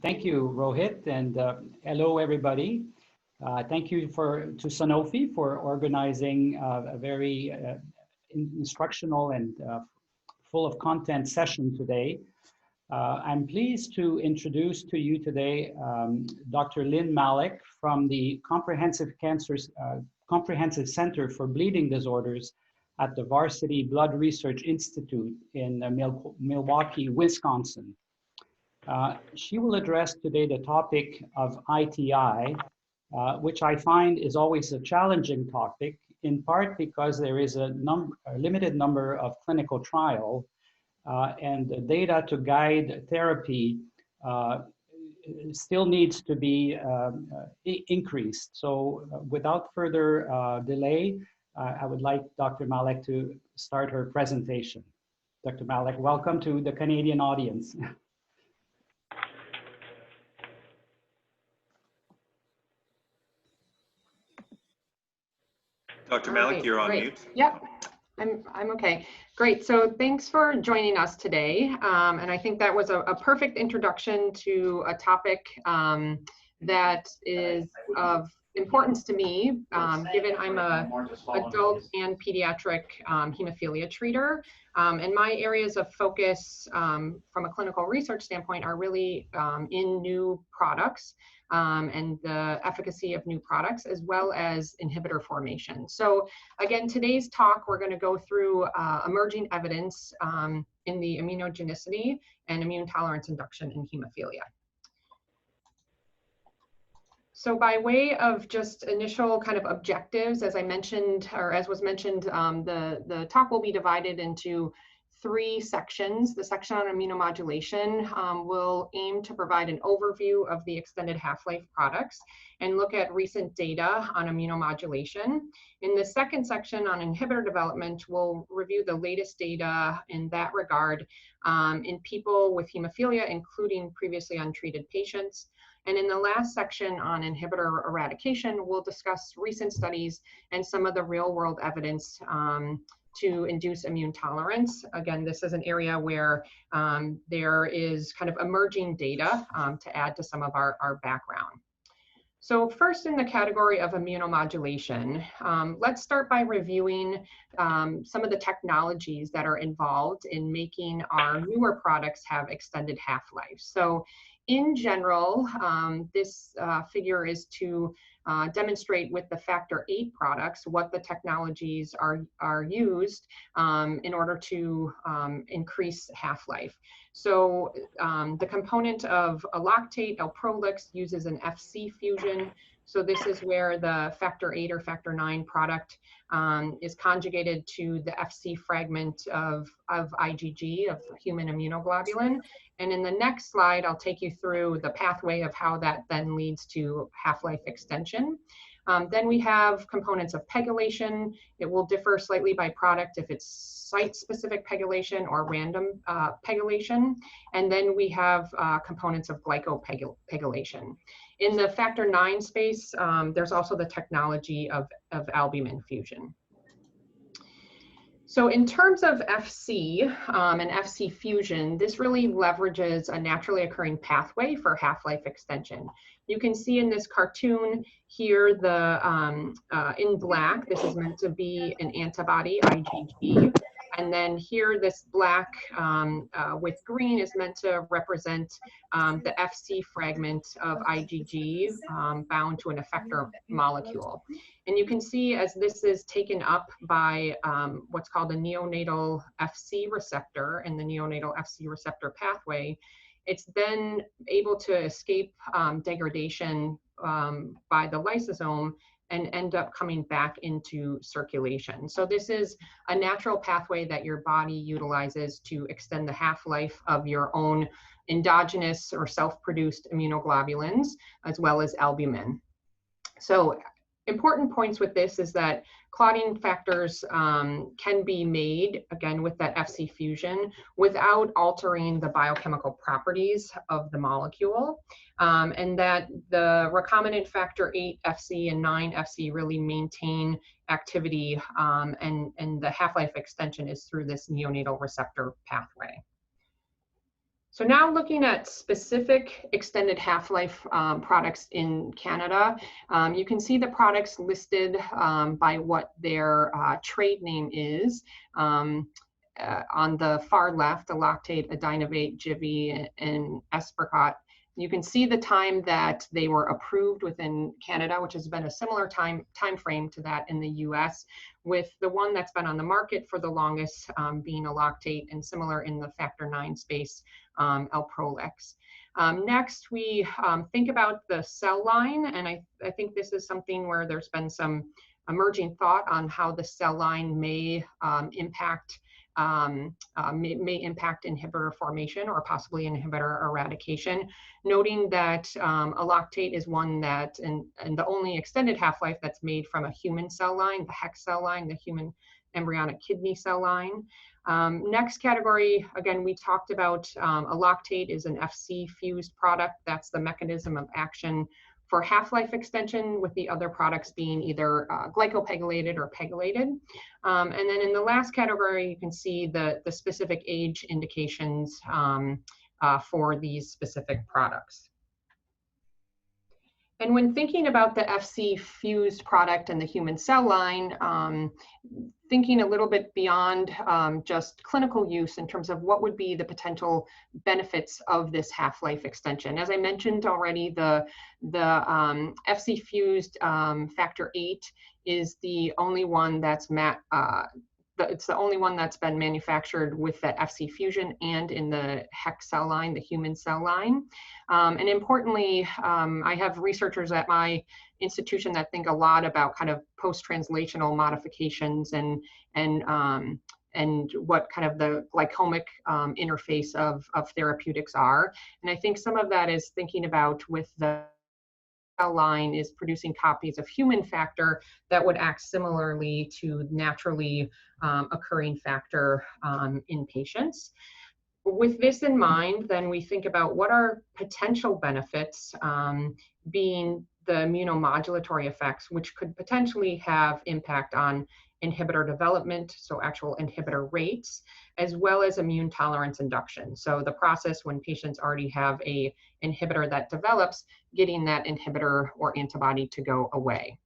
Thank you, Rohit, and hello, everybody. Thank you to Sanofi for organizing a very instructional and full of content session today. I'm pleased to introduce to you today Dr. Lynn Malik from the Comprehensive Center for Bleeding Disorders at the Varsity Blood Research Institute in Milwaukee, Wisconsin. She will address today the topic of ITI, which I find is always a challenging topic, in part because there is a limited number of clinical trials and the data to guide therapy still needs to be increased. So without further delay, I would like Dr. Malik to start her presentation. Dr. Malik, welcome to the Canadian audience. Dr. Malik, you're on mute. Yep, I'm okay. Great, so thanks for joining us today. And I think that was a perfect introduction to a topic that is of importance to me, given I'm a adult and pediatric hemophilia treater. And my areas of focus from a clinical research standpoint are really in new products and the efficacy of new products, as well as inhibitor formation. So again, today's talk, we're going to go through emerging evidence in the immunogenicity and immune tolerance induction in hemophilia. So by way of just initial kind of objectives, as I mentioned, or as was mentioned, the talk will be divided into 3 sections. The section on immunomodulation will aim to provide an overview of the extended half-life products and look at recent data on immunomodulation. In the second section on inhibitor development, we'll review the latest data in that regard in people with hemophilia, including previously untreated patients. And in the last section on inhibitor eradication, we'll discuss recent studies and some of the real-world evidence to induce immune tolerance. Again, this is an area where there is kind of emerging data to add to some of our background. So first in the category of immunomodulation, let's start by reviewing some of the technologies that are involved in making our newer products have extended half-life. So in general, this figure is to demonstrate with the factor VIII products what the technologies are used in order to increase half-life. So the component of a lactate, Alprolix, uses an FC fusion. So this is where the factor VIII or factor IX product is conjugated to the FC fragment of IgG, of human immunoglobulin. And in the next slide, I'll take you through the pathway of how that then leads to half-life extension. Then we have components of pegylation. It will differ slightly by product if it's site-specific pegylation or random pegylation. And then we have components of glycopegylation. In the factor IX space, there's also the technology of albumin fusion. So in terms of FC and FC fusion, this really leverages a naturally occurring pathway for half-life extension. You can see in this cartoon here, in black, this is meant to be an antibody, IgG. And then here, this black with green is meant to represent the FC fragment of IgG bound to an effector molecule. And you can see as this is taken up by what's called a neonatal FC receptor and the neonatal FC receptor pathway, it's then able to escape degradation by the lysosome and end up coming back into circulation. So this is a natural pathway that your body utilizes to extend the half-life of your own endogenous or self-produced immunoglobulins, as well as albumin. So important points with this is that clotting factors can be made, again, with that FC fusion without altering the biochemical properties of the molecule, and that the recombinant factor VIII FC and IX FC really maintain activity, and the half-life extension is through this neonatal receptor pathway. So now looking at specific extended half-life products in Canada, you can see the products listed by what their trade name is. On the far left, Aloctate, Adynovate, Jivi, and Espricot. You can see the time that they were approved within Canada, which has been a similar time frame to that in the US, with the one that's been on the market for the longest being Aloctate, and similar in the factor IX space, Alprolix. Next, we think about the cell line, and I think this is something where there's been some emerging thought on how the cell line may impact inhibitor formation or possibly inhibitor eradication, noting that Aloctate is one that, and the only extended half-life that's made from a human cell line, the HEC cell line, the human embryonic kidney cell line. Next category, again, we talked about Aloctate is an FC fused product. That's the mechanism of action for half-life extension, with the other products being either glycopegylated or pegylated. And then in the last category, you can see the specific age indications for these specific products. And when thinking about the FC fused product and the human cell line, thinking a little bit beyond just clinical use in terms of what would be the potential benefits of this half-life extension. As I mentioned already, the FC fused factor VIII is the only one that's it's the only one that's been manufactured with that FC fusion and in the HEC cell line, the human cell line. And importantly, I have researchers at my institution that think a lot about kind of post-translational modifications and what kind of the glycomic interface of therapeutics are. And I think some of that is thinking about with the cell line is producing copies of human factor that would act similarly to naturally occurring factor in patients. With this in mind, then we think about what are potential benefits, being the immunomodulatory effects, which could potentially have impact on inhibitor development, so actual inhibitor rates, as well as immune tolerance induction. So the process when patients already have a inhibitor that develops, getting that inhibitor or antibody to go away.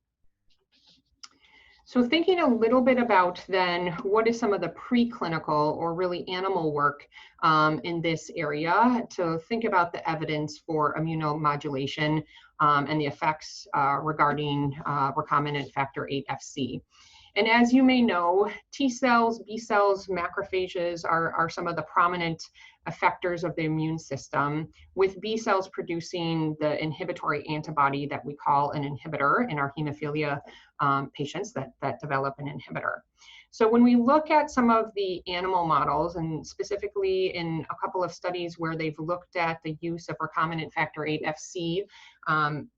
So thinking a little bit about then what is some of the preclinical or really animal work in this area to think about the evidence for immunomodulation and the effects regarding recombinant factor VIII FC. And as you may know, T cells, B cells, macrophages are some of the prominent effectors of the immune system, with B cells producing the inhibitory antibody that we call an inhibitor in our hemophilia patients that develop an inhibitor. So when we look at some of the animal models, and specifically in a couple of studies where they've looked at the use of recombinant factor VIII FC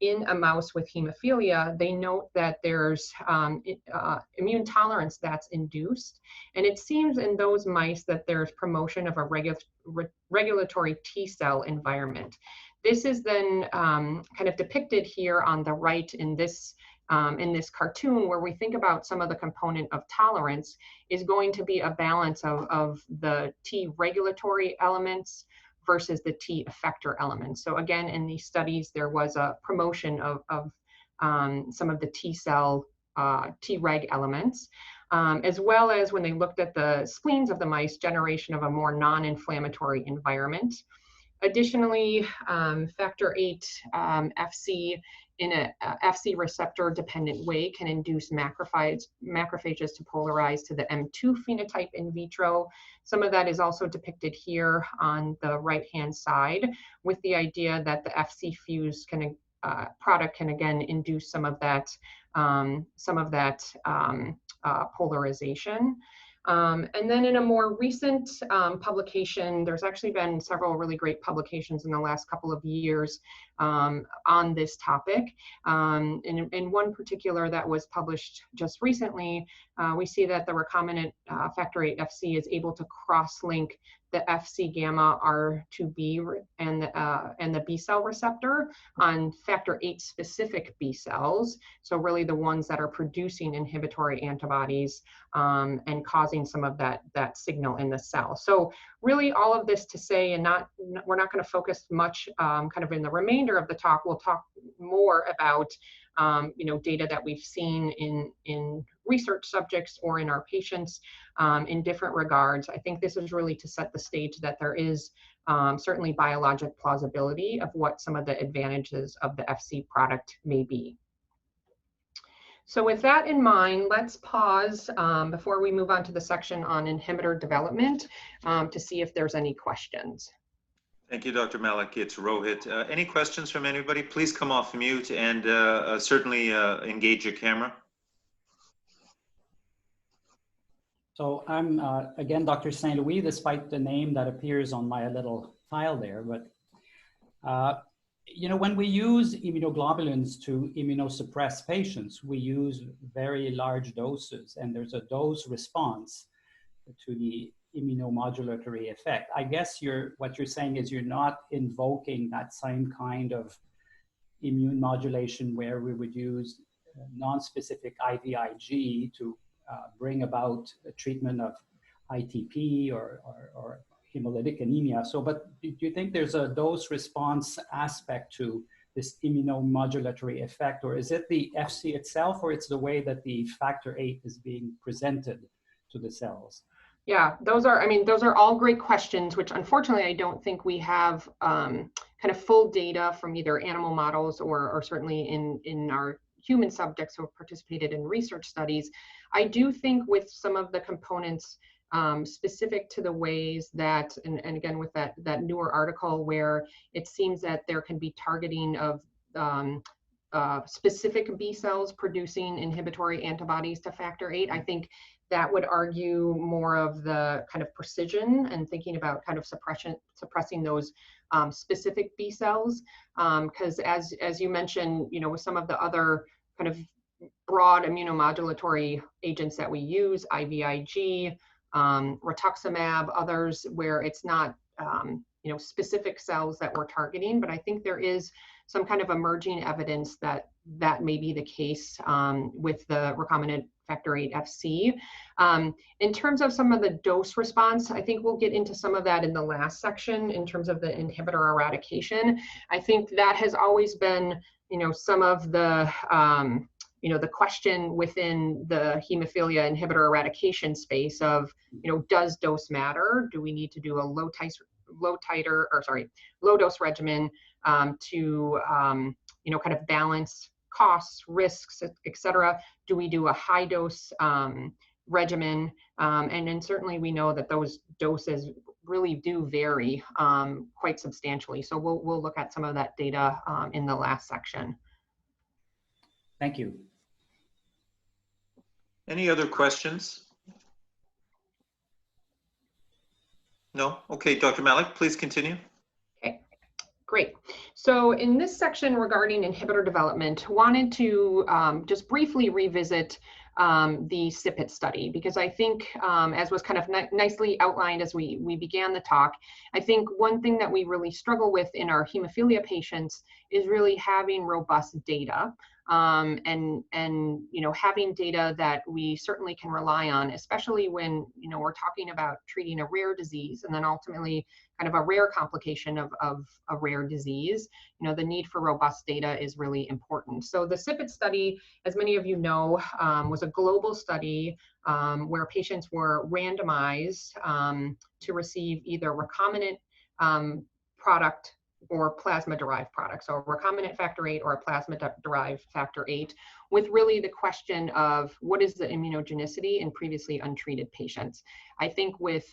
in a mouse with hemophilia, they note that there's immune tolerance that's induced. And it seems in those mice that there's promotion of a regulatory T cell environment. This is then kind of depicted here on the right in this cartoon, where we think about some of the component of tolerance is going to be a balance of the T regulatory elements versus the T effector elements. So again, in these studies, there was a promotion of some of the T cell T reg elements, as well as when they looked at the spleens of the mice, generation of a more non-inflammatory environment. Additionally, factor VIII FC in a FC receptor dependent way can induce macrophages to polarize to the M2 phenotype in vitro. Some of that is also depicted here on the right-hand side, with the idea that the FC fused product can again induce some of that polarization. And then in a more recent publication, there's actually been several really great publications in the last couple of years on this topic. In one particular that was published just recently, we see that the recombinant factor VIII FC is able to cross-link the FC gamma R2B and the B cell receptor on factor VIII specific B cells. So really the ones that are producing inhibitory antibodies and causing some of that signal in the cell. So really all of this to say, and we're not going to focus much kind of in the remainder of the talk. We'll talk more about data that we've seen in research subjects or in our patients in different regards. I think this is really to set the stage that there is certainly biologic plausibility of what some of the advantages of the FC product may be. So with that in mind, let's pause before we move on to the section on inhibitor development to see if there's any questions. Thank you, Dr. Malik. It's Rohit. Any questions from anybody? Please come off mute and certainly engage your camera. So I'm, again, Dr. St. Louis, despite the name that appears on my little file there. But, when we use immunoglobulins to immunosuppress patients, we use very large doses, and there's a dose response to the immunomodulatory effect. I guess what you're saying is you're not invoking that same kind of immune modulation where we would use non-specific IVIG to bring about a treatment of ITP or hemolytic anemia. So, but do you think there's a dose response aspect to this immunomodulatory effect, or is it the FC itself, or it's the way that the factor VIII is being presented to the cells? Yeah, those are all great questions, which unfortunately I don't think we have kind of full data from either animal models or certainly in our human subjects who have participated in research studies. I do think with some of the components specific to the ways that, and again with that newer article where it seems that there can be targeting of specific B cells producing inhibitory antibodies to factor VIII, I think that would argue more of the kind of precision and thinking about kind of suppressing those specific B cells. Because as you mentioned, with some of the other kind of broad immunomodulatory agents that we use, IVIG, rituximab, others where it's not specific cells that we're targeting, but I think there is some kind of emerging evidence that may be the case with the recombinant factor VIII FC. In terms of some of the dose response, I think we'll get into some of that in the last section in terms of the inhibitor eradication. I think that has always been, some of the the question within the hemophilia inhibitor eradication space of, does dose matter? Do we need to do a low dose regimen to kind of balance costs, risks, et cetera? Do we do a high dose regimen? And then certainly we know that those doses really do vary quite substantially. So we'll look at some of that data in the last section. Thank you. Any other questions? No? Okay, Dr. Malik, please continue. Okay, great. So in this section regarding inhibitor development, wanted to just briefly revisit the SIPPET study, because I think as was kind of nicely outlined as we began the talk, I think one thing that we really struggle with in our hemophilia patients is really having robust data. And having data that we certainly can rely on, especially when we're talking about treating a rare disease and then ultimately kind of a rare complication of a rare disease. The need for robust data is really important. So the SIPPET study, as many of you know, was a global study where patients were randomized to receive either recombinant product or plasma-derived product. So a recombinant factor VIII or a plasma-derived factor VIII, with really the question of what is the immunogenicity in previously untreated patients. I think with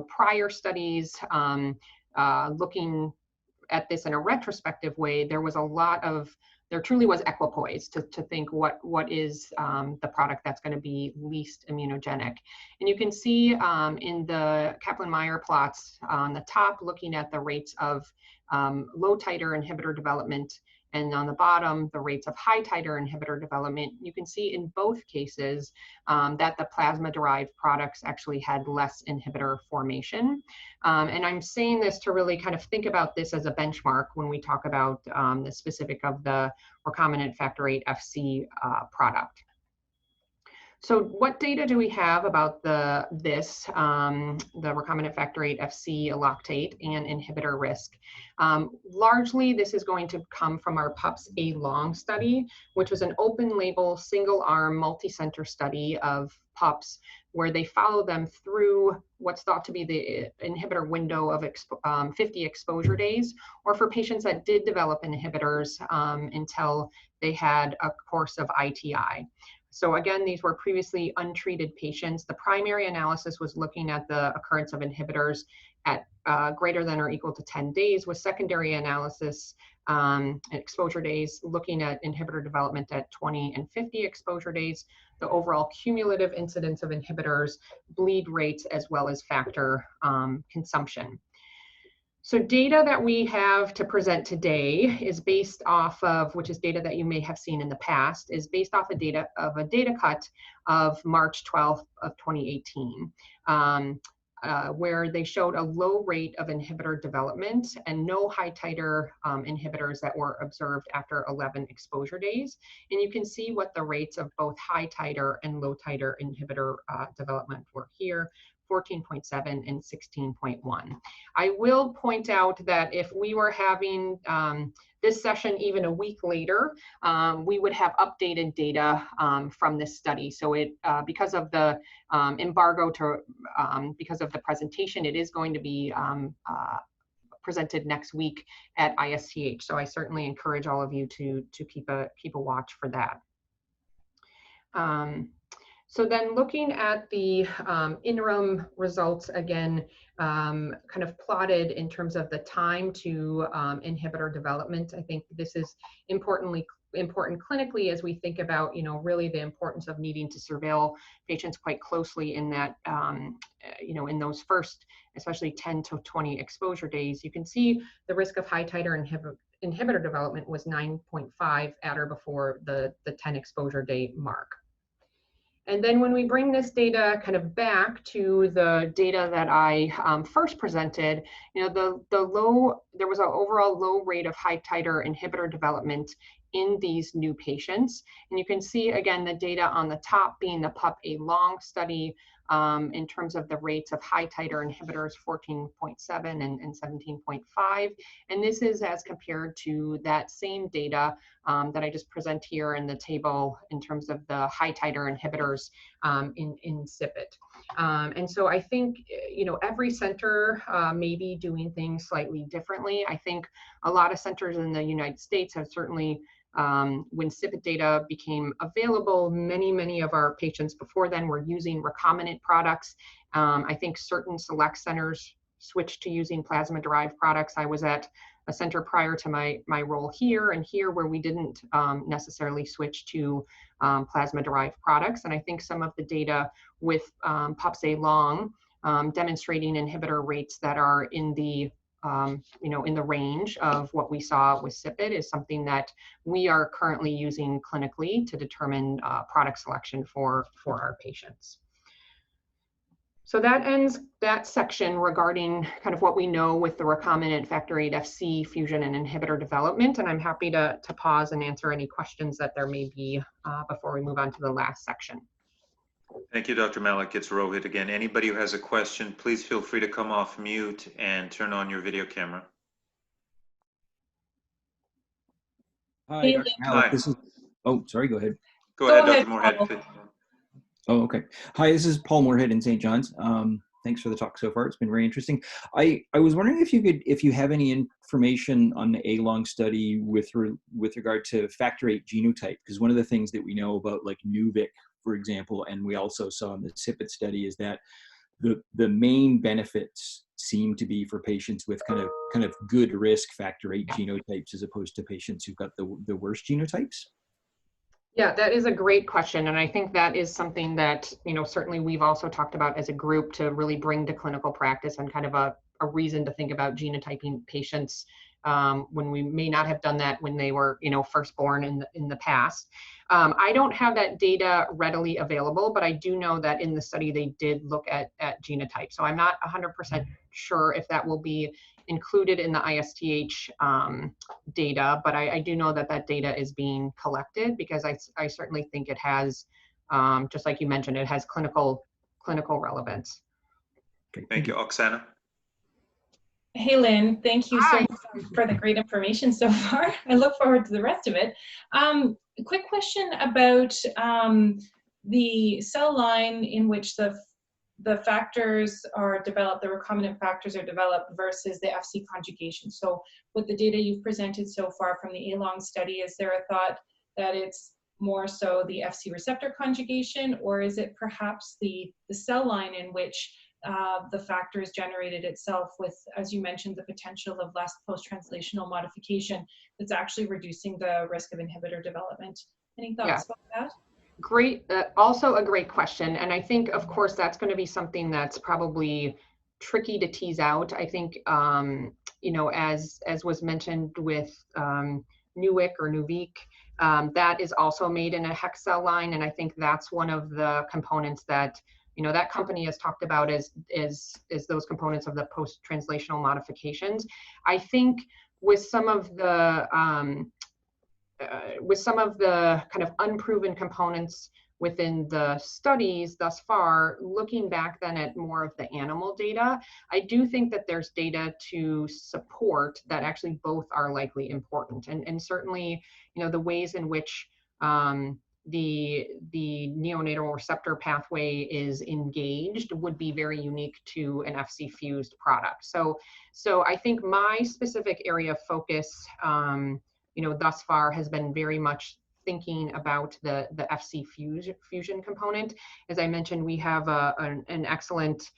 prior studies looking at this in a retrospective way, there truly was equipoise to think what is the product that's going to be least immunogenic. And you can see in the Kaplan-Meier plots on the top, looking at the rates of low titer inhibitor development, and on the bottom, the rates of high titer inhibitor development. You can see in both cases that the plasma-derived products actually had less inhibitor formation. And I'm saying this to really kind of think about this as a benchmark when we talk about the specific of the recombinant factor VIII FC product. So what data do we have about the recombinant factor VIII Fc eloctate and inhibitor risk? Largely, this is going to come from our PUPS-A long study, which was an open label, single arm, multi-center study of pups where they follow them through what's thought to be the inhibitor window of 50 exposure days, or for patients that did develop inhibitors until they had a course of ITI. So again, these were previously untreated patients. The primary analysis was looking at the occurrence of inhibitors at greater than or equal to 10 days, with secondary analysis exposure days looking at inhibitor development at 20 and 50 exposure days, the overall cumulative incidence of inhibitors, bleed rates, as well as factor consumption. So data that we have to present today is based off of, which is data that you may have seen in the past, is based off of data cut of March 12th of 2018, where they showed a low rate of inhibitor development and no high titer inhibitors that were observed after 11 exposure days. And you can see what the rates of both high titer and low titer inhibitor development were here. 14.7 and 16.1. I will point out that if we were having this session even a week later, we would have updated data from this study. So it, because of the embargo because of the presentation, it is going to be presented next week at ISTH. So I certainly encourage all of you to keep a watch for that. So then looking at the interim results again, kind of plotted in terms of the time to inhibitor development, I think this is important clinically as we think about, really the importance of needing to surveil patients quite closely in that, in those first, especially 10 to 20 exposure days. You can see the risk of high titer inhibitor development was 9.5 at or before the 10 exposure day mark. And then when we bring this data kind of back to the data that I first presented, there was an overall low rate of high titer inhibitor development in these new patients. And you can see again the data on the top being the PUP-A long study in terms of the rates of high titer inhibitors, 14.7 and 17.5. And this is as compared to that same data that I just present here in the table in terms of the high titer inhibitors in CIPIT. And so I think, every center may be doing things slightly differently. I think a lot of centers in the United States have certainly, when CIPIT data became available, many of our patients before then were using recombinant products. I think certain select centers switched to using plasma-derived products. I was at a center prior to my role here and here where we didn't necessarily switch to plasma-derived products. And I think some of the data with PUPS-A long demonstrating inhibitor rates that are in the in the range of what we saw with CIPIT is something that we are currently using clinically to determine product selection for our patients. So that ends that section regarding kind of what we know with the recombinant factor VIII Fc fusion and inhibitor development. And I'm happy to pause and answer any questions that there may be before we move on to the last section. Thank you, Dr. Malik. It's Rohit again. Anybody who has a question, please feel free to come off mute and turn on your video camera. Hi, Dr. Malik. Hi. This is, oh, sorry, go ahead. Go ahead, Dr. Moorhead. Please. Oh, okay. Hi, this is Paul Moorhead in St. John's. Thanks for the talk so far. It's been very interesting. I was wondering if you have any information on the A-long study with regard to factor VIII genotype, because one of the things that we know about like Nuvik, for example, and we also saw in the CIPIT study is that the main benefits seem to be for patients with kind of good risk factor VIII genotypes as opposed to patients who've got the worst genotypes. Yeah, that is a great question. And I think that is something that, certainly we've also talked about as a group to really bring to clinical practice and kind of a reason to think about genotyping patients when we may not have done that when they were, first born in the past. I don't have that data readily available, but I do know that in the study they did look at genotype. So I'm not 100% sure if that will be included in the ISTH data, but I do know that data is being collected because I certainly think it has just like you mentioned, it has clinical relevance. Okay, Thank you, Oksana. Hey, Lynn, thank you so Hi. much for the great information so far. I look forward to the rest of it. A quick question about the cell line in which the factors are developed, the recombinant factors are developed versus the FC conjugation. So with the data you've presented so far from the A-long study, is there a thought that it's more so the FC receptor conjugation, or is it perhaps the cell line in which the factor is generated itself with, as you mentioned, the potential of less post-translational modification that's actually reducing the risk of inhibitor development? Any thoughts about that? Great, also a great question. And I think, of course, that's going to be something that's probably tricky to tease out. I think, you know, as was mentioned with Newick or Nuvik, that is also made in a hex cell line. And I think that's one of the components that, you know, that company has talked about as those components of the post-translational modifications. I think with some of the kind of unproven components within the studies thus far, looking back then at more of the animal data, I do think that there's data to support that actually both are likely important. And certainly, you know, the ways in which the neonatal receptor pathway is engaged would be very unique to an FC fused product. So I think my specific area of focus, you know, thus far has been very much thinking about the FC fusion component. As I mentioned, we have an excellent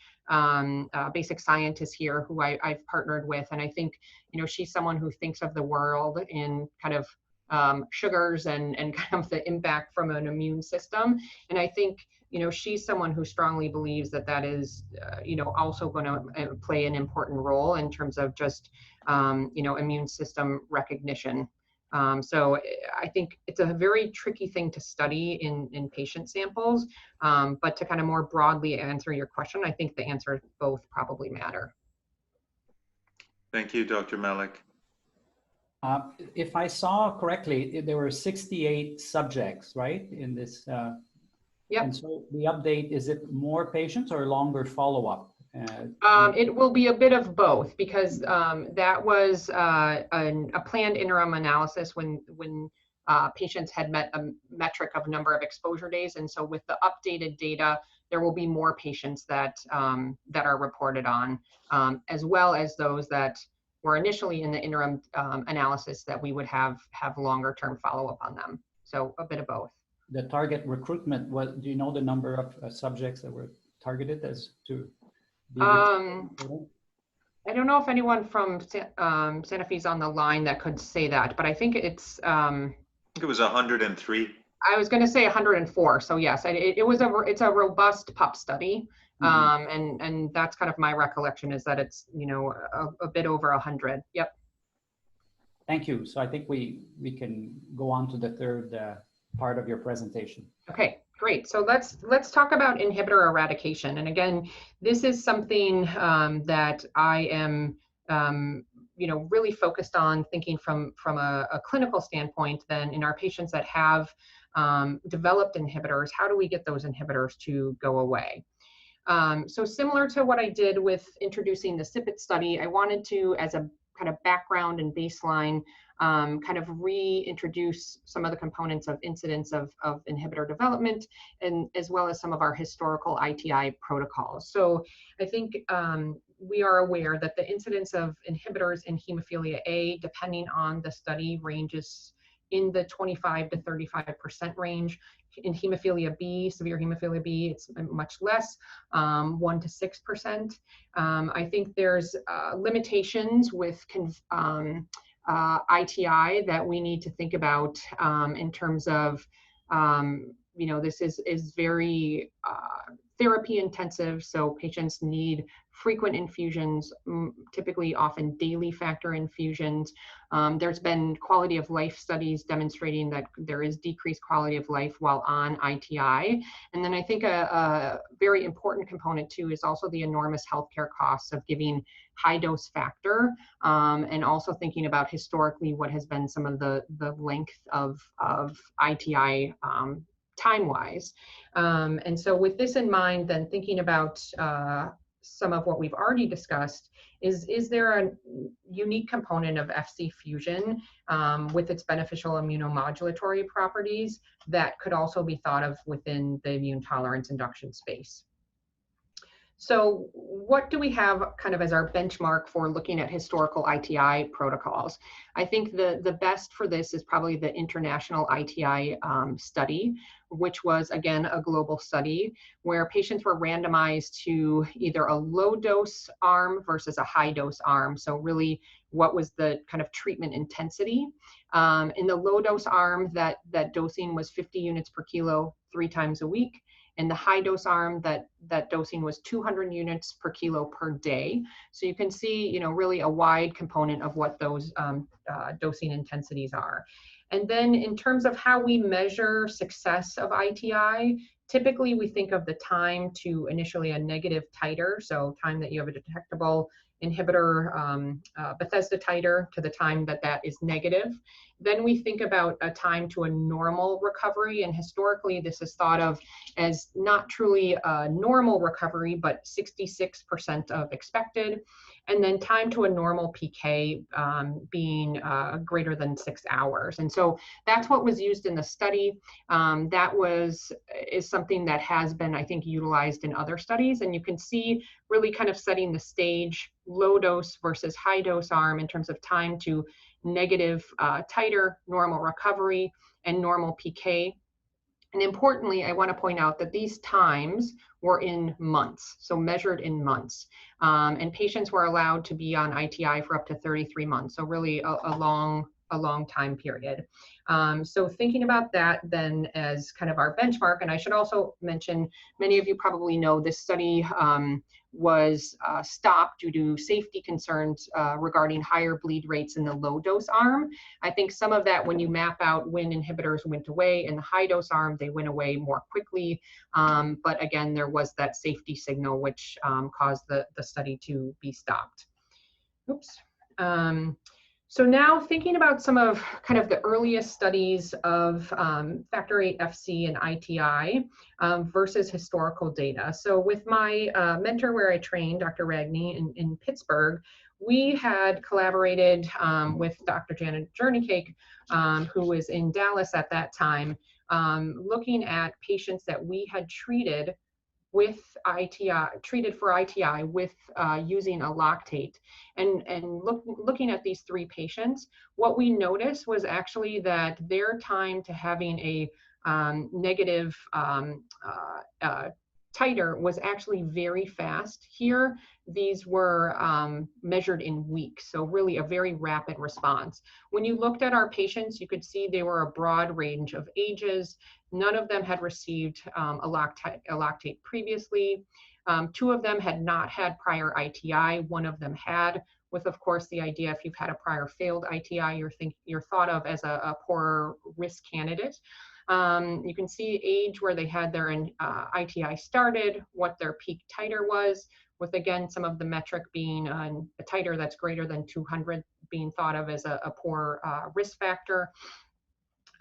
basic scientist here who I've partnered with, and I think, you know, she's someone who thinks of the world in kind of sugars and kind of the impact from an immune system. And I think, you know, she's someone who strongly believes that that is, you know, also going to play an important role in terms of just, you know, immune system recognition. So I think it's a very tricky thing to study in patient samples, but to kind of more broadly answer your question, I think the answer both probably matter. Thank you, Dr. Malik. If I saw correctly, there were 68 subjects, right, in this? Yep. And so the update, is it more patients or longer follow-up? It will be a bit of both, because that was a planned interim analysis when patients had met a metric of number of exposure days. And so with the updated data, there will be more patients that are reported on, as well as those that were initially in the interim analysis that we would have longer term follow-up on them. So a bit of both. The target recruitment, do you know the number of subjects that were targeted as to? I don't know if anyone from Sanofi's on the line that could say that, but I think it's. I think it was 103. I was going to say 104. So yes, it's a robust PUP study, and that's kind of my recollection, is that it's, you know, a bit over 100. Yep. Thank you. So I think we can go on to the third part of your presentation. Okay, great. So let's talk about inhibitor eradication. And again, this is something that I am, you know, really focused on thinking from a clinical standpoint. Then in our patients that have developed inhibitors, how do we get those inhibitors to go away? So similar to what I did with introducing the SIPPET study, I wanted to, as a kind of background and baseline, kind of reintroduce some of the components of incidence of inhibitor development, and as well as some of our historical ITI protocols. So I think we are aware that the incidence of inhibitors in hemophilia A, depending on the study, ranges in the 25 to 35% range. In hemophilia B, severe hemophilia B, it's much less, 1 to 6%. I think there's limitations with ITI that we need to think about in terms of, you know, this is very therapy intensive, so patients need frequent infusions, typically often daily factor infusions. There's been quality of life studies demonstrating that there is decreased quality of life while on ITI. And then I think a very important component too is also the enormous healthcare costs of giving high dose factor, and also thinking about historically what has been some of the length of ITI time-wise. And so with this in mind, then thinking about some of what we've already discussed, is there a unique component of FC fusion with its beneficial immunomodulatory properties that could also be thought of within the immune tolerance induction space? So what do we have kind of as our benchmark for looking at historical ITI protocols? I think the best for this is probably the International ITI study, which was, again, a global study where patients were randomized to either a low dose arm versus a high dose arm. So really, what was the kind of treatment intensity? In the low dose arm, that dosing was 50 units per kilo 3 times a week. In the high dose arm, that dosing was 200 units per kilo per day. So you can see, you know, really a wide component of what those dosing intensities are. And then in terms of how we measure success of ITI, typically we think of the time to initially a negative titer, so time that you have a detectable inhibitor Bethesda titer to the time that that is negative. Then we think about a time to a normal recovery, and historically this is thought of as not truly a normal recovery, but 66% of expected. And then time to a normal PK being greater than 6 hours. And so that's what was used in the study. That is something that has been, I think, utilized in other studies. And you can see really kind of setting the stage, low dose versus high dose arm in terms of time to negative titer, normal recovery, and normal PK. And importantly, I want to point out that these times were in months, so measured in months. And patients were allowed to be on ITI for up to 33 months, so really a long time period. So thinking about that then as kind of our benchmark, and I should also mention, many of you probably know this study was stopped due to safety concerns regarding higher bleed rates in the low dose arm. I think some of that, when you map out when inhibitors went away in the high dose arm, they went away more quickly. But again, there was that safety signal which caused the study to be stopped. Oops. So now thinking about some of kind of the earliest studies of factor VIII FC and ITI versus historical data. So with my mentor where I trained, Dr. Ragney in Pittsburgh, we had collaborated with Dr. Janet Jernicake, who was in Dallas at that time, looking at patients that we had treated with ITI, treated for ITI with using a lactate. And looking at these 3 patients, what we noticed was actually that their time to having a negative titer was actually very fast. Here, these were measured in weeks, so really a very rapid response. When you looked at our patients, you could see they were a broad range of ages. None of them had received a lactate previously. 2 of them had not had prior ITI. 1 of them had, with, of course, the idea if you've had a prior failed ITI, you're thought of as a poorer risk candidate. You can see age where they had their ITI started, what their peak titer was, with, again, some of the metric being a titer that's greater than 200 being thought of as a poor risk factor.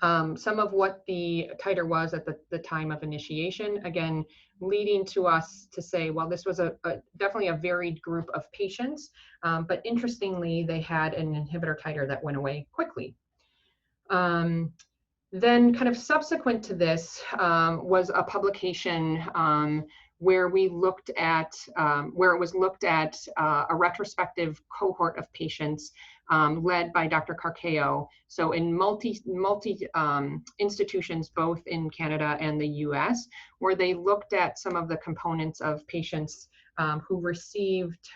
Some of what the titer was at the time of initiation, again, leading to us to say, well, this was definitely a varied group of patients, but interestingly, they had an inhibitor titer that went away quickly. Then kind of subsequent to this was a publication where we looked at, where it was looked at a retrospective cohort of patients led by Dr. Carcao. So in multi institutions, both in Canada and the US, where they looked at some of the components of patients who received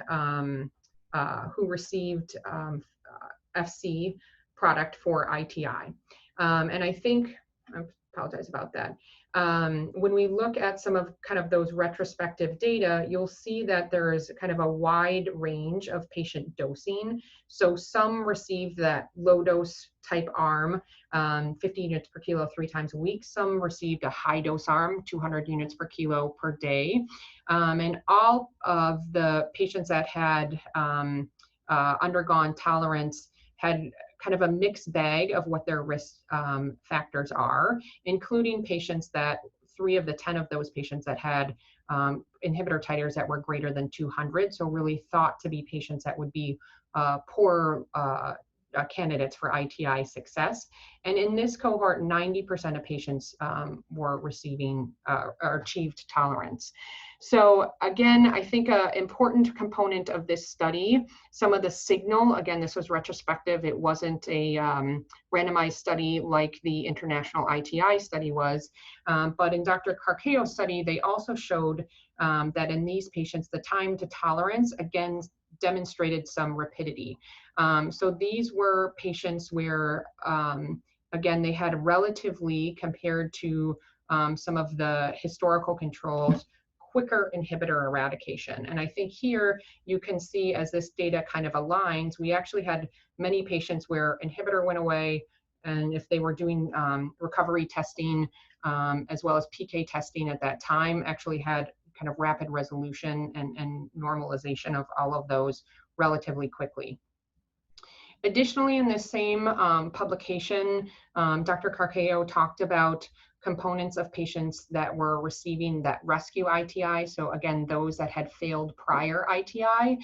FC product for ITI. And I think, I apologize about that. When we look at some of kind of those retrospective data, you'll see that there is kind of a wide range of patient dosing. So some received that low dose type arm, 50 units per kilo 3 times a week. Some received a high dose arm, 200 units per kilo per day. And all of the patients that had undergone tolerance had kind of a mixed bag of what their risk factors are, including patients that 3 of the 10 of those patients that had inhibitor titers that were greater than 200, so really thought to be patients that would be poor candidates for ITI success. And in this cohort, 90% of patients were receiving or achieved tolerance. So again, I think an important component of this study, some of the signal, again, this was retrospective, it wasn't a randomized study like the international ITI study was, but in Dr. Carcao's study, they also showed that in these patients, the time to tolerance, again, demonstrated some rapidity. So these were patients where, again, they had relatively, compared to some of the historical controls, quicker inhibitor eradication. And I think here you can see, as this data kind of aligns, we actually had many patients where inhibitor went away, and if they were doing recovery testing as well as PK testing at that time, actually had kind of rapid resolution and normalization of all of those relatively quickly. Additionally, in this same publication, Dr. Carcao talked about components of patients that were receiving that rescue ITI. So again, those that had failed prior ITI.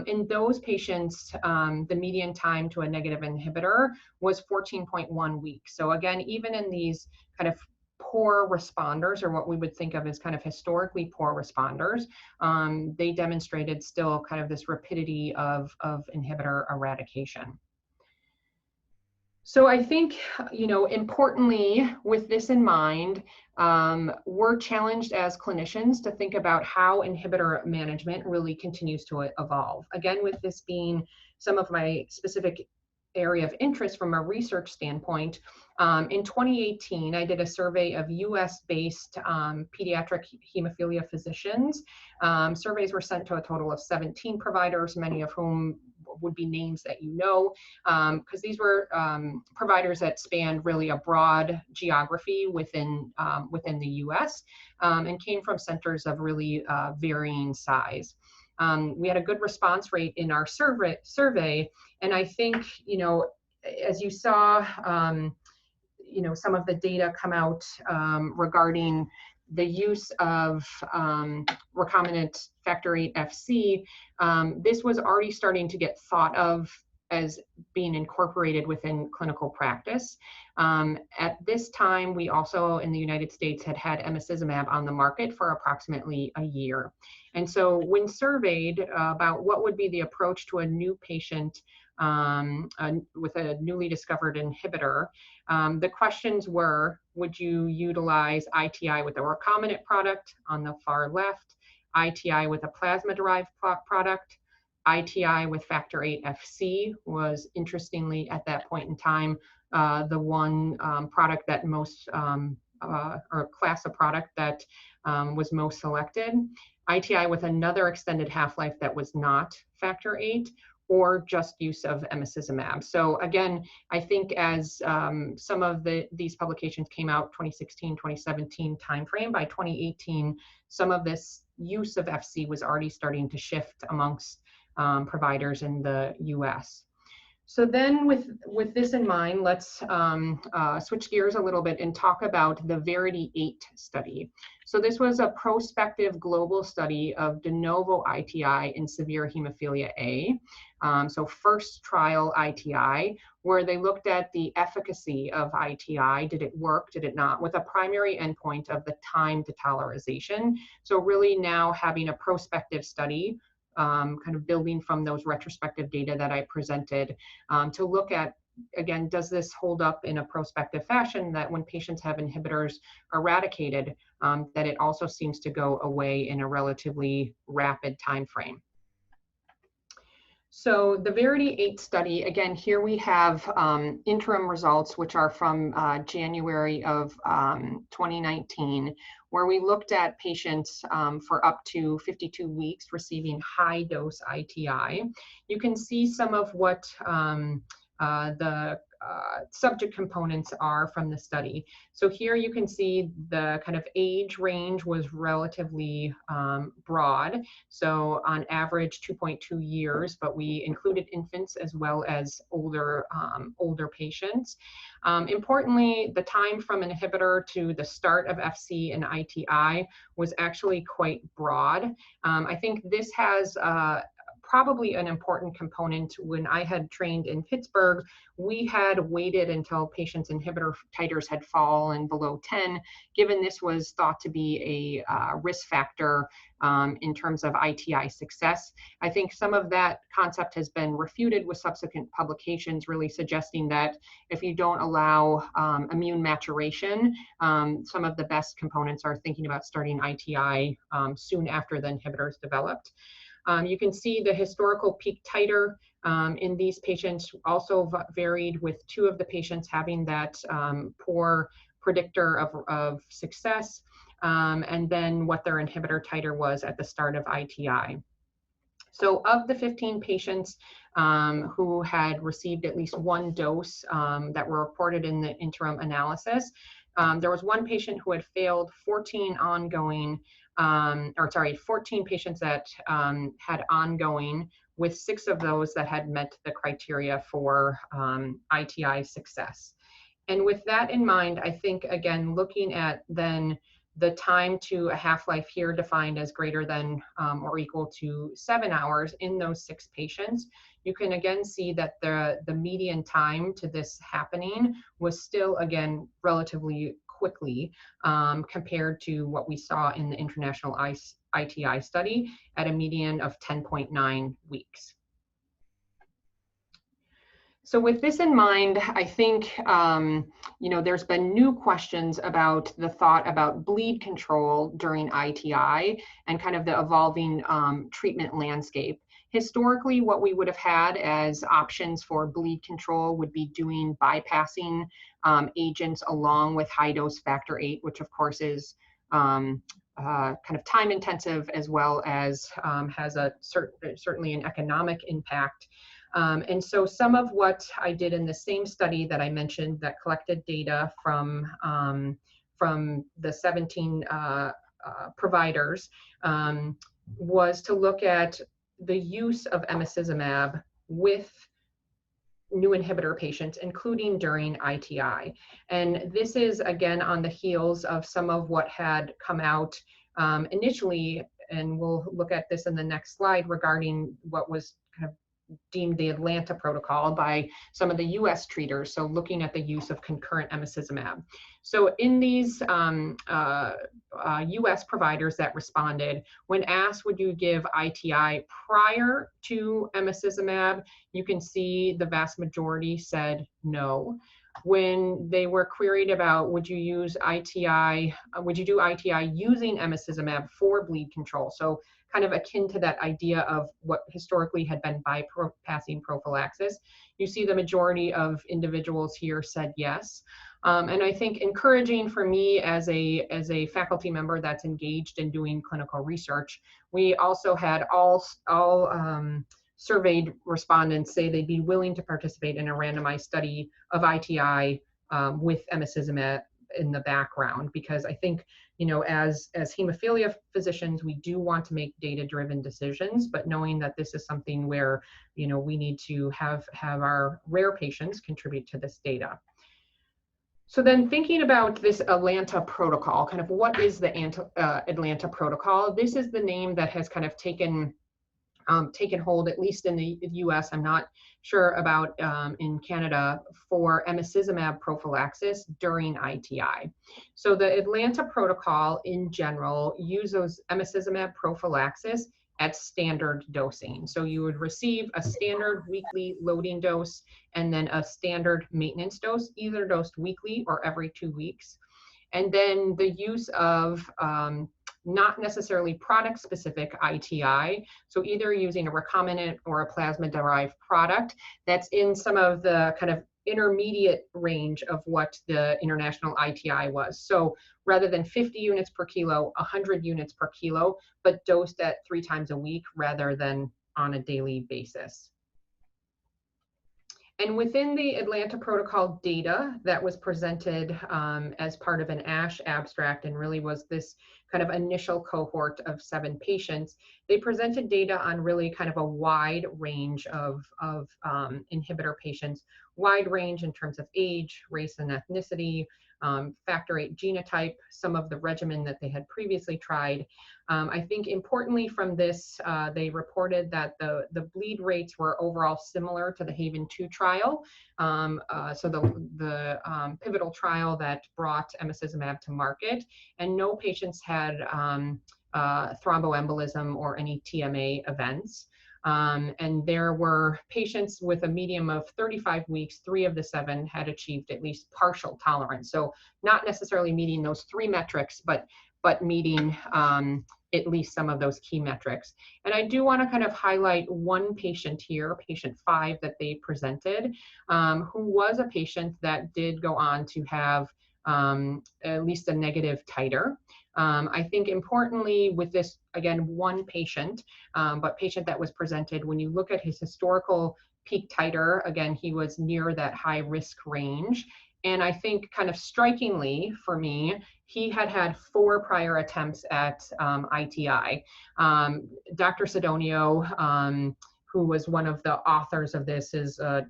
In those patients, the median time to a negative inhibitor was 14.1 weeks. So again, even in these kind of poor responders, or what we would think of as kind of historically poor responders, they demonstrated still kind of this rapidity of inhibitor eradication. So I think, you know, importantly, with this in mind, we're challenged as clinicians to think about how inhibitor management really continues to evolve. Again, with this being some of my specific area of interest from a research standpoint, in 2018, I did a survey of US-based pediatric hemophilia physicians. Surveys were sent to a total of 17 providers, many of whom would be names that you know, because these were providers that spanned really a broad geography within the US and came from centers of really varying size. We had a good response rate in our survey, and I think, you know, as you saw, you know, some of the data come out regarding the use of recombinant factor VIII Fc, this was already starting to get thought of as being incorporated within clinical practice. At this time, we also in the United States had emicizumab on the market for approximately a year. And so when surveyed about what would be the approach to a new patient with a newly discovered inhibitor, the questions were, would you utilize ITI with a recombinant product on the far left, ITI with a plasma-derived product, ITI with factor VIII Fc was, interestingly, at that point in time, the one product that most, or class of product that was most selected, ITI with another extended half-life that was not factor VIII, or just use of emicizumab. So again, I think as some of these publications came out 2016, 2017 timeframe, by 2018, some of this use of FC was already starting to shift amongst providers in the US. So then with this in mind, let's switch gears a little bit and talk about the VERITY-8 study. So this was a prospective global study of de novo ITI in severe hemophilia A. So first trial ITI, where they looked at the efficacy of ITI. Did it work? Did it not? With a primary endpoint of the time to tolerization. So really now having a prospective study, kind of building from those retrospective data that I presented, to look at, again, does this hold up in a prospective fashion, that when patients have inhibitors eradicated, that it also seems to go away in a relatively rapid time frame. So the VERITY-8 study, again, here we have interim results, which are from January of 2019, where we looked at patients for up to 52 weeks receiving high dose ITI. You can see some of what the subject components are from the study. So here you can see the kind of age range was relatively broad. So on average 2.2 years, but we included infants as well as older patients. Importantly, the time from inhibitor to the start of FC and ITI was actually quite broad. I think this has probably an important component. When I had trained in Pittsburgh, we had waited until patients' inhibitor titers had fallen below 10, given this was thought to be a risk factor in terms of ITI success. I think some of that concept has been refuted with subsequent publications, really suggesting that if you don't allow immune maturation, some of the best components are thinking about starting ITI soon after the inhibitors developed. You can see the historical peak titer in these patients also varied, with 2 of the patients having that poor predictor of success, and then what their inhibitor titer was at the start of ITI. So of the 15 patients who had received at least 1 dose that were reported in the interim analysis, there was 1 patient who had failed 14 ongoing 14 patients that had ongoing, with 6 of those that had met the criteria for ITI success. And with that in mind, I think, again, looking at then the time to a half-life here defined as greater than or equal to 7 hours in those 6 patients, you can again see that the median time to this happening was still, again, relatively quickly compared to what we saw in the international ITI study at a median of 10.9 weeks. So with this in mind, I think, there's been new questions about the thought about bleed control during ITI and kind of the evolving treatment landscape. Historically, what we would have had as options for bleed control would be doing bypassing agents along with high-dose factor VIII, which of course is kind of time intensive, as well as has a certainly an economic impact. And so some of what I did in the same study that I mentioned that collected data from the 17 providers was to look at the use of emicizumab with new inhibitor patients, including during ITI. And this is, again, on the heels of some of what had come out initially, and we'll look at this in the next slide, regarding what was kind of deemed the Atlanta protocol by some of the US treaters, so looking at the use of concurrent emicizumab. So in these US providers that responded, when asked, would you give ITI prior to emicizumab, you can see the vast majority said no. When they were queried about would you use ITI, would you do ITI using emicizumab for bleed control, so kind of akin to that idea of what historically had been bypassing prophylaxis, you see the majority of individuals here said yes. And I think encouraging for me as a faculty member that's engaged in doing clinical research, we also had all surveyed respondents say they'd be willing to participate in a randomized study of ITI with emicizumab in the background, because I think, as hemophilia physicians, we do want to make data-driven decisions, but knowing that this is something where, we need to have our rare patients contribute to this data. So then thinking about this Atlanta protocol, kind of what is the Atlanta protocol? This is the name that has kind of taken hold, at least in the US, I'm not sure about in Canada, for emicizumab prophylaxis during ITI. So the Atlanta protocol in general uses emicizumab prophylaxis at standard dosing. So you would receive a standard weekly loading dose and then a standard maintenance dose, either dosed weekly or every 2 weeks. And then the use of not necessarily product-specific ITI, so either using a recombinant or a plasma-derived product that's in some of the kind of intermediate range of what the international ITI was. So rather than 50 units per kilo, 100 units per kilo, but dosed at 3 times a week rather than on a daily basis. And within the Atlanta protocol data that was presented as part of an ASH abstract, and really was this kind of initial cohort of 7 patients, they presented data on really kind of a wide range of inhibitor patients, wide range in terms of age, race and ethnicity, factor VIII genotype, some of the regimen that they had previously tried. I think importantly from this, they reported that the bleed rates were overall similar to the Haven 2 trial. So the pivotal trial that brought emicizumab to market, and no patients had thromboembolism or any TMA events. And there were patients with a median of 35 weeks, 3 of the 7 had achieved at least partial tolerance. So not necessarily meeting those 3 metrics, but meeting at least some of those key metrics. And I do want to kind of highlight one patient here, patient 5 that they presented, who was a patient that did go on to have at least a negative titer. I think importantly with this, again, one patient, but patient that was presented, when you look at his historical peak titer, again, he was near that high risk range. And I think kind of strikingly for me, he had had 4 prior attempts at ITI. Dr. Sidonio, who was one of the authors of this, is a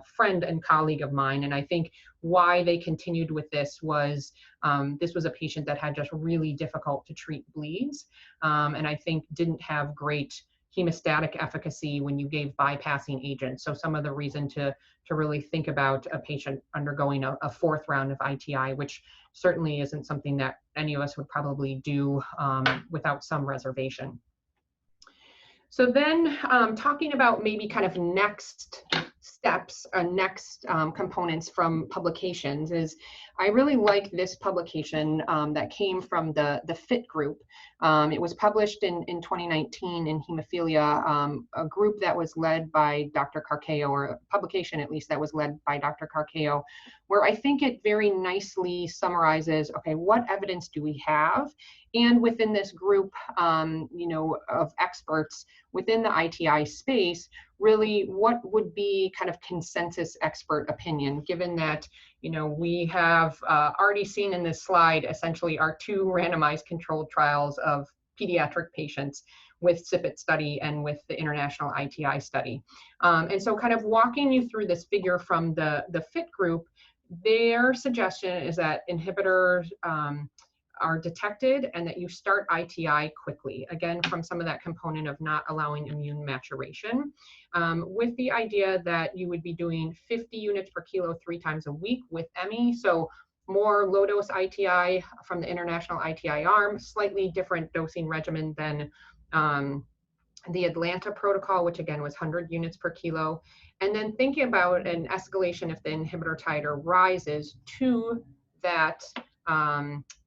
friend and colleague of mine. And I think why they continued with this was a patient that had just really difficult to treat bleeds. And I think didn't have great hemostatic efficacy when you gave bypassing agents. So some of the reason to really think about a patient undergoing a 4th round of ITI, which certainly isn't something that any of us would probably do without some reservation. So then talking about maybe kind of next steps or next components from publications is, I really like this publication that came from the FIT group. It was published in 2019 in Hemophilia, a group that was led by Dr. Carcao, or a publication at least that was led by Dr. Carcao, where I think it very nicely summarizes, okay, what evidence do we have? And within this group, you know, of experts within the ITI space, really what would be kind of consensus expert opinion, given that, you know, we have already seen in this slide essentially our 2 randomized controlled trials of pediatric patients with CIPIT study and with the international ITI study. And so kind of walking you through this figure from the FIT group, their suggestion is that inhibitors are detected and that you start ITI quickly, again, from some of that component of not allowing immune maturation, with the idea that you would be doing 50 units per kilo 3 times a week with EMI. So more low dose ITI from the international ITI arm, slightly different dosing regimen than the Atlanta protocol, which again was 100 units per kilo. And then thinking about an escalation if the inhibitor titer rises to that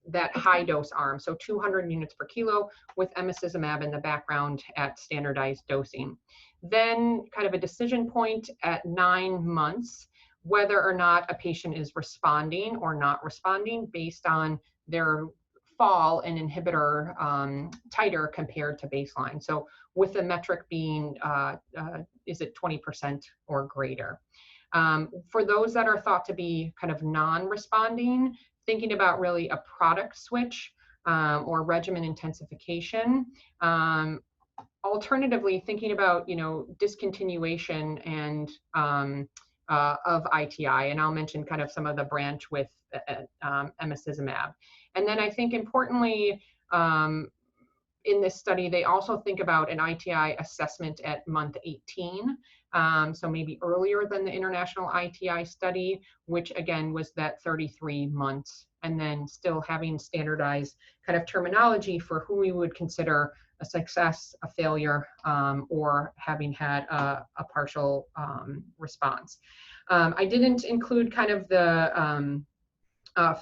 that high dose arm, so 200 units per kilo with emicizumab in the background at standardized dosing. Then kind of a decision point at 9 months, whether or not a patient is responding or not responding based on their fall in inhibitor titer compared to baseline. So with the metric being, is it 20% or greater? For those that are thought to be kind of non-responding, thinking about really a product switch or regimen intensification. Alternatively, thinking about, you know, discontinuation and of ITI, and I'll mention kind of some of the branch with emicizumab. And then I think importantly, in this study, they also think about an ITI assessment at month 18. So maybe earlier than the international ITI study, which again was that 33 months, and then still having standardized kind of terminology for who we would consider a success, a failure, or having had a partial response. I didn't include kind of the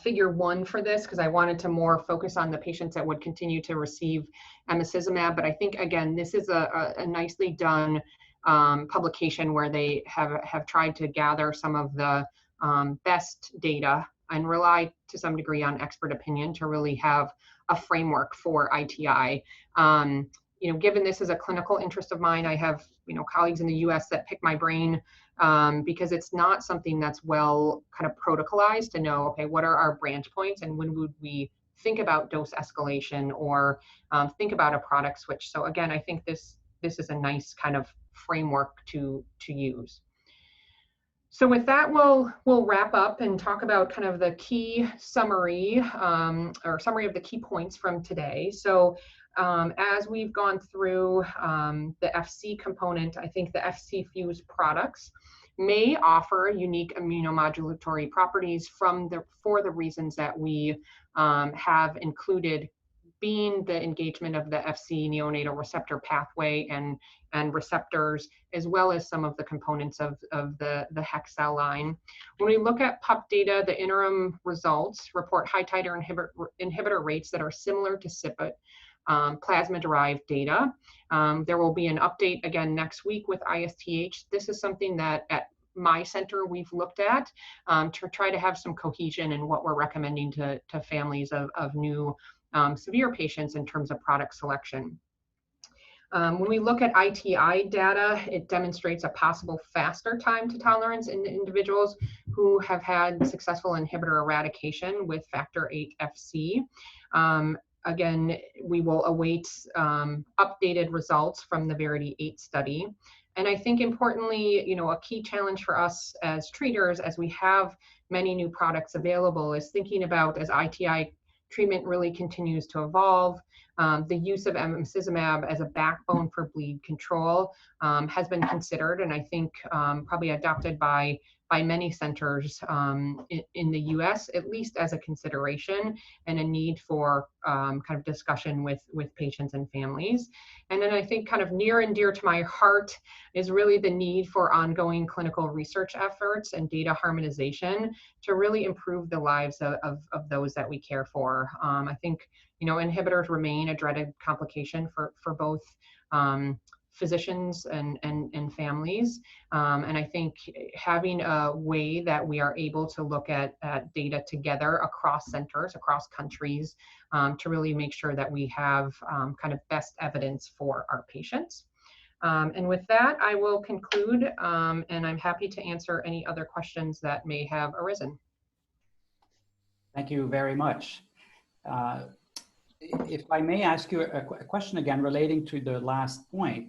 figure 1 for this because I wanted to more focus on the patients that would continue to receive emicizumab, but I think again this is a nicely done publication where they have tried to gather some of the best data and rely to some degree on expert opinion to really have a framework for ITI. given this is a clinical interest of mine, I have, colleagues in the US that pick my brain because it's not something that's well kind of protocolized to know, okay, what are our branch points and when would we think about dose escalation or think about a product switch. So again, I think this is a nice kind of framework to use. So with that, we'll wrap up and talk about kind of the key summary or summary of the key points from today. So as we've gone through the FC component, I think the FC fused products may offer unique immunomodulatory properties for the reasons that we have included, being the engagement of the FC neonatal receptor pathway and receptors, as well as some of the components of the HEC cell line. When we look at PUP data, the interim results report high titer inhibitor rates that are similar to CIPIT plasma-derived data. There will be an update again next week with ISTH. This is something that at my center we've looked at to try to have some cohesion in what we're recommending to families of new severe patients in terms of product selection. When we look at ITI data, it demonstrates a possible faster time to tolerance in individuals who have had successful inhibitor eradication with factor VIII FC. Again, we will await updated results from the Verity-8 study. And I think importantly, a key challenge for us as treaters, as we have many new products available, is thinking about, as ITI treatment really continues to evolve, the use of emicizumab as a backbone for bleed control has been considered, and I think probably adopted by many centers in the US, at least as a consideration and a need for kind of discussion with patients and families. And then I think kind of near and dear to my heart is really the need for ongoing clinical research efforts and data harmonization to really improve the lives of those that we care for. I think, inhibitors remain a dreaded complication for both physicians and families. And I think having a way that we are able to look at data together across centers, across countries, to really make sure that we have kind of best evidence for our patients. And with that, I will conclude, and I'm happy to answer any other questions that may have arisen. Thank you very much. If I may ask you a question again relating to the last point,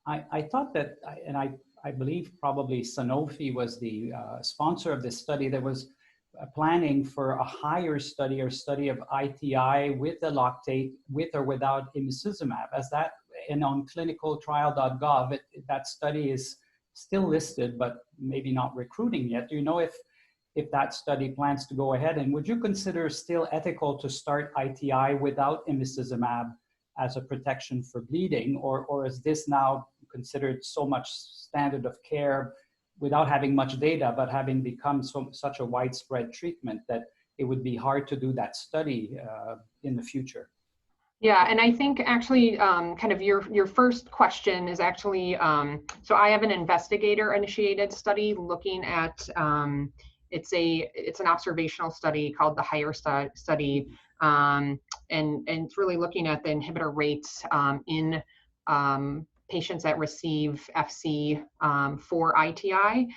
I thought that, and I believe probably Sanofi was the sponsor of this study, that was planning for a higher study or study of ITI with the lactate, with or without imicizumab, as that, and on clinicaltrial.gov, that study is still listed, but maybe not recruiting yet. Do you know if that study plans to go ahead? And would you consider still ethical to start ITI without imicizumab as a protection for bleeding, or is this now considered so much standard of care without having much data, but having become such a widespread treatment that it would be hard to do that study in the future? Yeah, and I think actually kind of your first question is actually, so I have an investigator-initiated study looking at, it's an observational study called the HIGHER study, and it's really looking at the inhibitor rates in patients that receive FC for ITI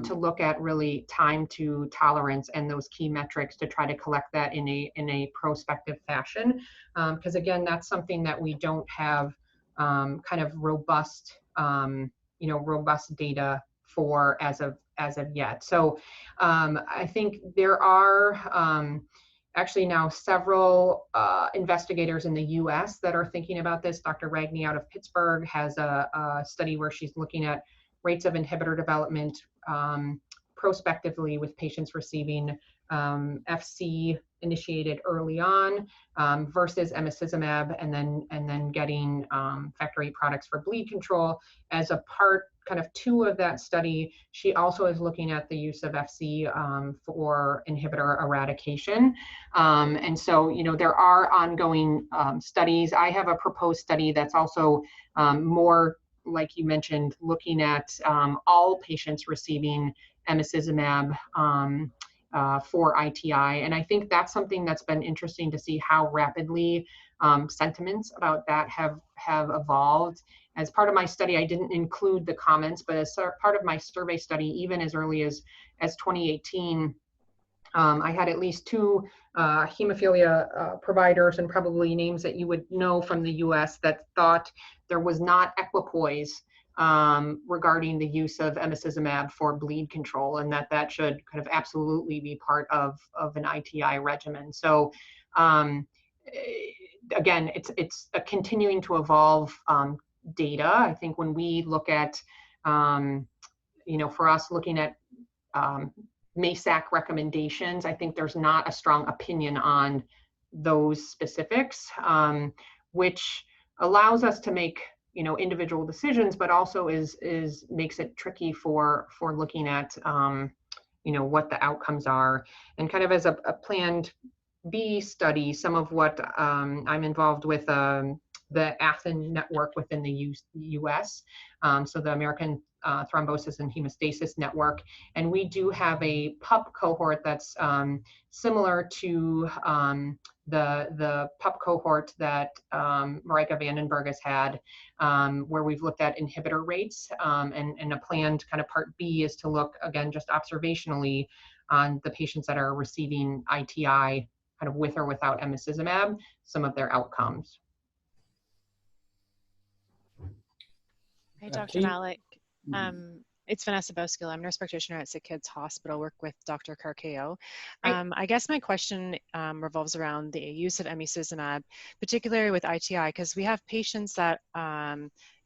to look at really time to tolerance and those key metrics to try to collect that in a prospective fashion. Because again, that's something that we don't have kind of robust, robust data for as of yet. So I think there are actually now several investigators in the US that are thinking about this. Dr. Ragney out of Pittsburgh has a study where she's looking at rates of inhibitor development prospectively with patients receiving FC initiated early on versus emicizumab, and then getting factor VIII products for bleed control as a part kind of 2 of that study. She also is looking at the use of FC for inhibitor eradication. And so, there are ongoing studies. I have a proposed study that's also more, like you mentioned, looking at all patients receiving emicizumab for ITI. And I think that's something that's been interesting to see how rapidly sentiments about that have evolved. As part of my study, I didn't include the comments, but as part of my survey study, even as early as 2018, I had at least 2 hemophilia providers, and probably names that you would know from the US, that thought there was not equipoise regarding the use of emicizumab for bleed control, and that should kind of absolutely be part of an ITI regimen. So again, it's a continuing to evolve data. I think when we look at, for us looking at MASAC recommendations, I think there's not a strong opinion on those specifics, which allows us to make individual decisions, but also makes it tricky for looking at what the outcomes are. And kind of as a planned B study, some of what I'm involved with the ATHEN network within the US, so the American Thrombosis and Hemostasis Network. And we do have a PUP cohort that's similar to the PUP cohort that Marijke Vandenberg has had, where we've looked at inhibitor rates, and a planned kind of part B is to look, again, just observationally on the patients that are receiving ITI kind of with or without emicizumab, some of their outcomes. Hi, Dr. Malik. It's Vanessa Boskill. I'm nurse practitioner at Sick Kids Hospital, work with Dr. Carcao. I guess my question revolves around the use of emicizumab, particularly with ITI, because we have patients that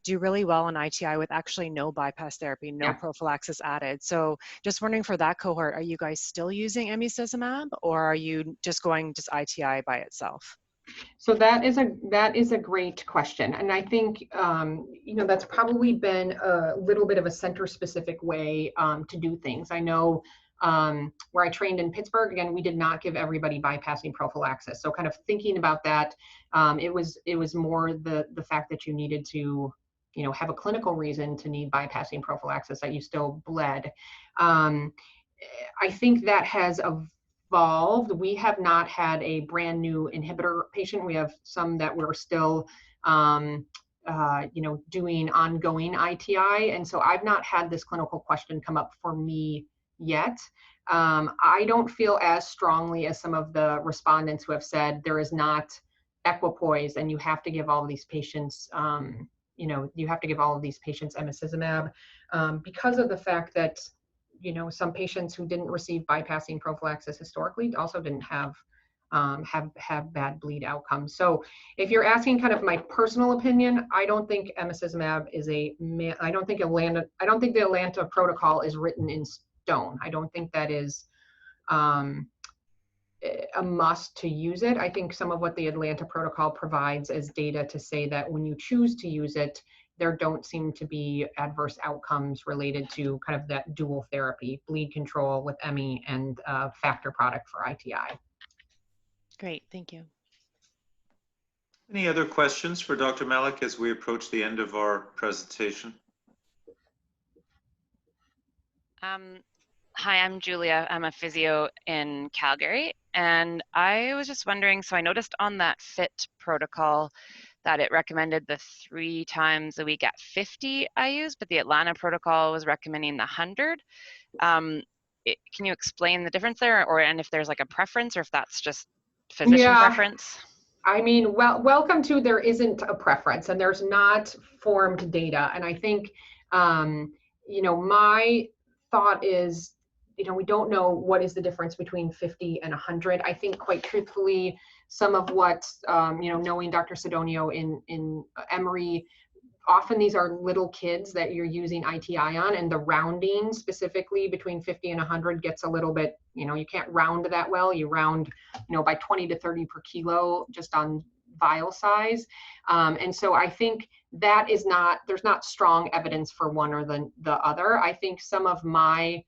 do really well on ITI with actually no bypass therapy, no prophylaxis added. So just wondering, for that cohort, are you guys still using emicizumab, or are you just going ITI by itself? So that is a great question, and I think that's probably been a little bit of a center-specific way to do things. I know where I trained in Pittsburgh, again, we did not give everybody bypassing prophylaxis. So kind of thinking about that, it was more the fact that you needed to have a clinical reason to need bypassing prophylaxis, that you still bled. I think that has evolved. We have not had a brand new inhibitor patient. We have some that we're still doing ongoing ITI. And so I've not had this clinical question come up for me yet. I don't feel as strongly as some of the respondents who have said there is not equipoise and you have to give all of these patients emicizumab, because of the fact that some patients who didn't receive bypassing prophylaxis historically also didn't have bad bleed outcomes. So if you're asking kind of my personal opinion, I don't think emicizumab is I don't think the Atlanta protocol is written in stone. I don't think that is a must to use it. I think some of what the Atlanta protocol provides is data to say that when you choose to use it, there don't seem to be adverse outcomes related to kind of that dual therapy, bleed control with EMI and factor product for ITI. Great, thank you. Any other questions for Dr. Malik as we approach the end of our presentation? Hi, I'm Julia. I'm a physio in Calgary, and I was just wondering, so I noticed on that FIT protocol that it recommended the 3 times a week at 50 IUs, but the Atlanta protocol was recommending the 100. Can you explain the difference there, and if there's like a preference, or if that's just physician preference? I mean, welcome to there isn't a preference, and there's not formed data. And I think, my thought is, we don't know what is the difference between 50 and 100. I think, quite truthfully, some of what, knowing Dr. Sidonio in Emory, often these are little kids that you're using ITI on, and the rounding specifically between 50 and 100 gets a little bit, you can't round that well. You round, by 20 to 30 per kilo just on vial size. And so I think that is there's not strong evidence for one or the other. I think some of my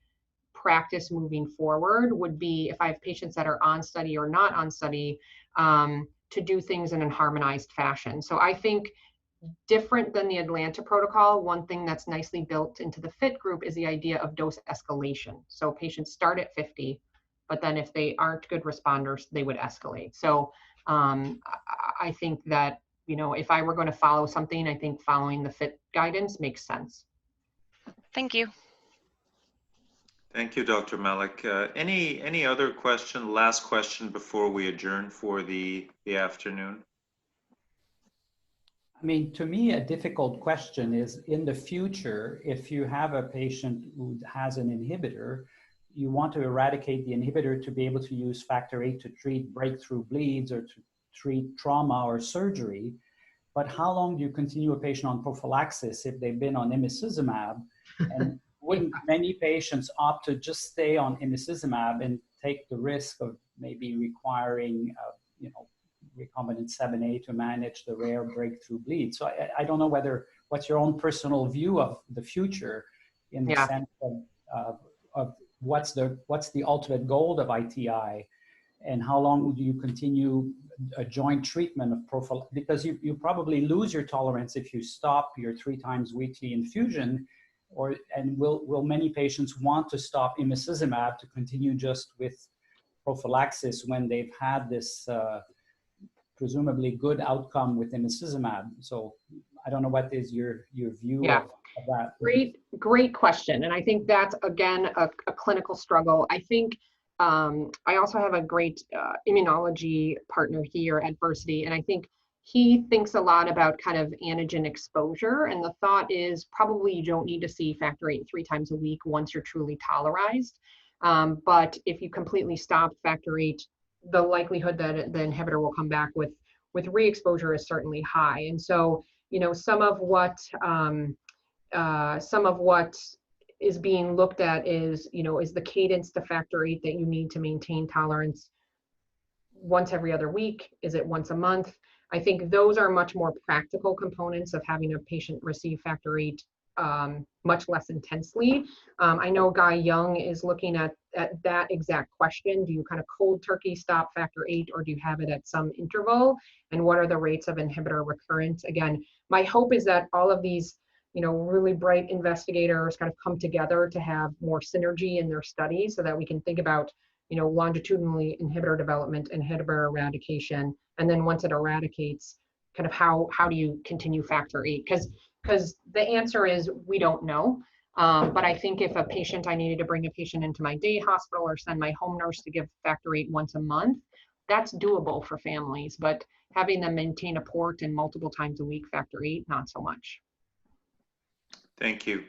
practice moving forward would be, if I have patients that are on study or not on study, to do things in a harmonized fashion. So I think, different than the Atlanta protocol, one thing that's nicely built into the FIT group is the idea of dose escalation. So patients start at 50, but then if they aren't good responders, they would escalate. So I think that, you know, if I were going to follow something, I think following the FIT guidance makes sense. Thank you. Thank you, Dr. Malik. Any other question, last question before we adjourn for the afternoon? I mean, to me, a difficult question is, in the future, if you have a patient who has an inhibitor, you want to eradicate the inhibitor to be able to use factor VIII to treat breakthrough bleeds or to treat trauma or surgery. But how long do you continue a patient on prophylaxis if they've been on imicizumab? And wouldn't many patients opt to just stay on imicizumab and take the risk of maybe requiring, you know, recombinant 7A to manage the rare breakthrough bleed? So I don't know what's your own personal view of the future in the sense of what's the ultimate goal of ITI, and how long would you continue a joint treatment of prophylaxis? Because you probably lose your tolerance if you stop your 3 times weekly infusion, and will many patients want to stop imicizumab to continue just with prophylaxis when they've had this presumably good outcome with imicizumab? So I don't know, what is your view of that? Great question. And I think that's, again, a clinical struggle. I think I also have a great immunology partner here at Versity, and I think he thinks a lot about kind of antigen exposure. And the thought is probably you don't need to see factor VIII 3 times a week once you're truly tolerized. But if you completely stop factor VIII, the likelihood that the inhibitor will come back with re-exposure is certainly high. And so, you know, some of what is being looked at is, you know, is the cadence to factor VIII that you need to maintain tolerance once every other week? Is it once a month? I think those are much more practical components of having a patient receive factor VIII much less intensely. I know Guy Young is looking at that exact question. Do you kind of cold turkey stop factor VIII, or do you have it at some interval? And what are the rates of inhibitor recurrence? Again, my hope is that all of these, you know, really bright investigators kind of come together to have more synergy in their studies so that we can think about, you know, longitudinally inhibitor development, inhibitor eradication, and then once it eradicates, kind of how do you continue factor VIII? Because the answer is we don't know. But I think if I needed to bring a patient into my day hospital or send my home nurse to give factor VIII once a month, that's doable for families. But having them maintain a port and multiple times a week factor VIII, not so much. Thank you.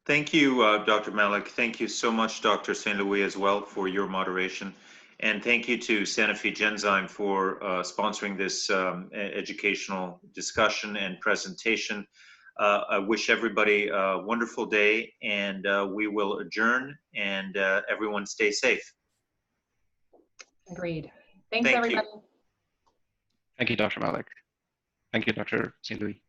Thank you, Dr. Malik. Thank you so much, Dr. St. Louis, as well, for your moderation. And thank you to Sanofi Genzyme for sponsoring this educational discussion and presentation. I wish everybody a wonderful day, and we will adjourn, and everyone stay safe. Agreed. Thanks, everybody. Thank you, Dr. Malik. Thank you, Dr. St. Louis.